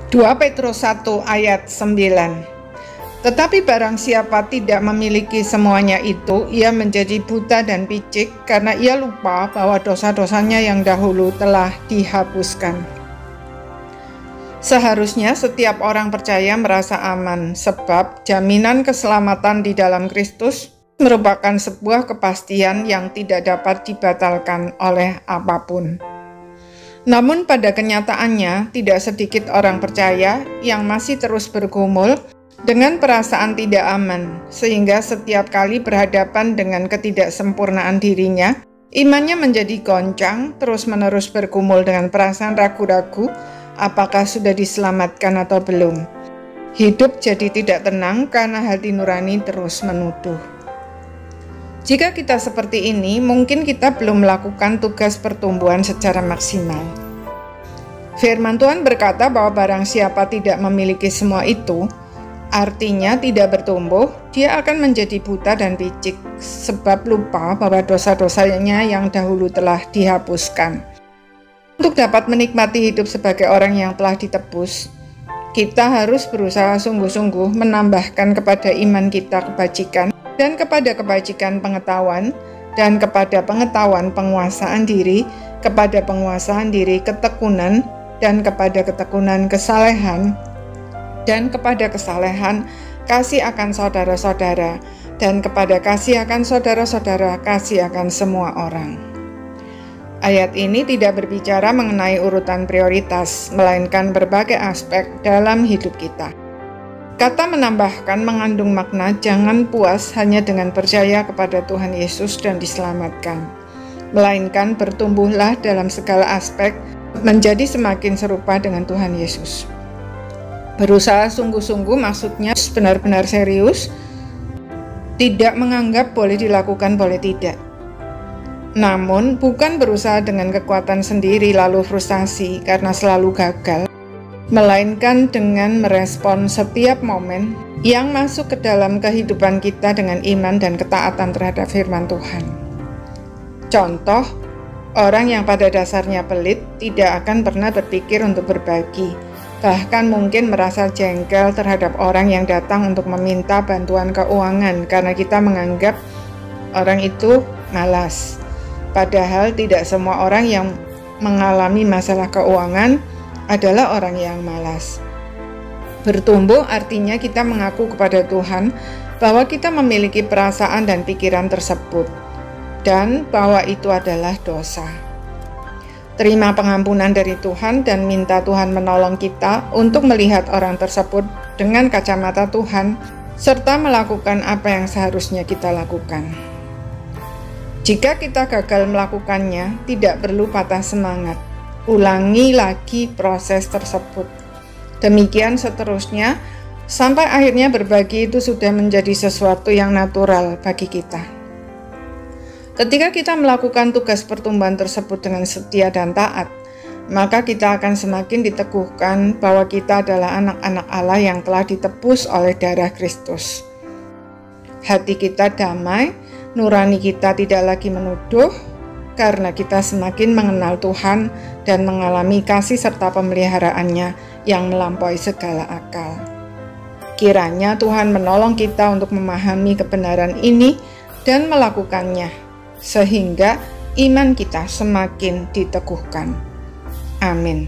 2 Petrus 1 ayat 9. Tetapi barang siapa tidak memiliki semuanya itu, ia menjadi buta dan picik karena ia lupa bahwa dosa-dosanya yang dahulu telah dihapuskan. Seharusnya setiap orang percaya merasa aman, sebab jaminan keselamatan di dalam Kristus merupakan sebuah kepastian yang tidak dapat dibatalkan oleh apapun. Namun pada kenyataannya, tidak sedikit orang percaya yang masih terus bergumul dengan perasaan tidak aman, sehingga setiap kali berhadapan dengan ketidaksempurnaan dirinya, imannya menjadi goncang, terus-menerus bergumul dengan perasaan ragu-ragu, apakah sudah diselamatkan atau belum. Hidup jadi tidak tenang karena hati nurani terus menuduh. Jika kita seperti ini, mungkin kita belum melakukan tugas pertumbuhan secara maksimal. Firman Tuhan berkata bahwa barang siapa tidak memiliki semua itu, artinya tidak bertumbuh, dia akan menjadi buta dan picik, sebab lupa bahwa dosa-dosanya yang dahulu telah dihapuskan. Untuk dapat menikmati hidup sebagai orang yang telah ditebus, kita harus berusaha sungguh-sungguh menambahkan kepada iman kita kebajikan, dan kepada kebajikan pengetahuan, dan kepada pengetahuan penguasaan diri, kepada penguasaan diri ketekunan, dan kepada ketekunan kesalehan, dan kepada kesalehan kasih akan saudara-saudara, dan kepada kasih akan saudara-saudara kasih akan semua orang. Ayat ini tidak berbicara mengenai urutan prioritas, melainkan berbagai aspek dalam hidup kita. Kata menambahkan mengandung makna jangan puas hanya dengan percaya kepada Tuhan Yesus dan diselamatkan, melainkan bertumbuhlah dalam segala aspek menjadi semakin serupa dengan Tuhan Yesus. Berusaha sungguh-sungguh maksudnya benar-benar serius, tidak menganggap boleh dilakukan boleh tidak. Namun bukan berusaha dengan kekuatan sendiri lalu frustasi karena selalu gagal, melainkan dengan merespon setiap momen yang masuk ke dalam kehidupan kita dengan iman dan ketaatan terhadap firman Tuhan. Contoh, orang yang pada dasarnya pelit tidak akan pernah berpikir untuk berbagi, bahkan mungkin merasa jengkel terhadap orang yang datang untuk meminta bantuan keuangan karena kita menganggap orang itu malas. Padahal tidak semua orang yang mengalami masalah keuangan adalah orang yang malas. Bertumbuh artinya kita mengaku kepada Tuhan bahwa kita memiliki perasaan dan pikiran tersebut, dan bahwa itu adalah dosa. Terima pengampunan dari Tuhan dan minta Tuhan menolong kita untuk melihat orang tersebut dengan kacamata Tuhan, serta melakukan apa yang seharusnya kita lakukan. Jika kita gagal melakukannya, tidak perlu patah semangat. Ulangi lagi proses tersebut. Demikian seterusnya, sampai akhirnya berbagi itu sudah menjadi sesuatu yang natural bagi kita. Ketika kita melakukan tugas pertumbuhan tersebut dengan setia dan taat, maka kita akan semakin diteguhkan bahwa kita adalah anak-anak Allah yang telah ditebus oleh darah Kristus. Hati kita damai, nurani kita tidak lagi menuduh, karena kita semakin mengenal Tuhan dan mengalami kasih serta pemeliharaannya yang melampaui segala akal. Kiranya Tuhan menolong kita untuk memahami kebenaran ini dan melakukannya, sehingga iman kita semakin diteguhkan. Amin.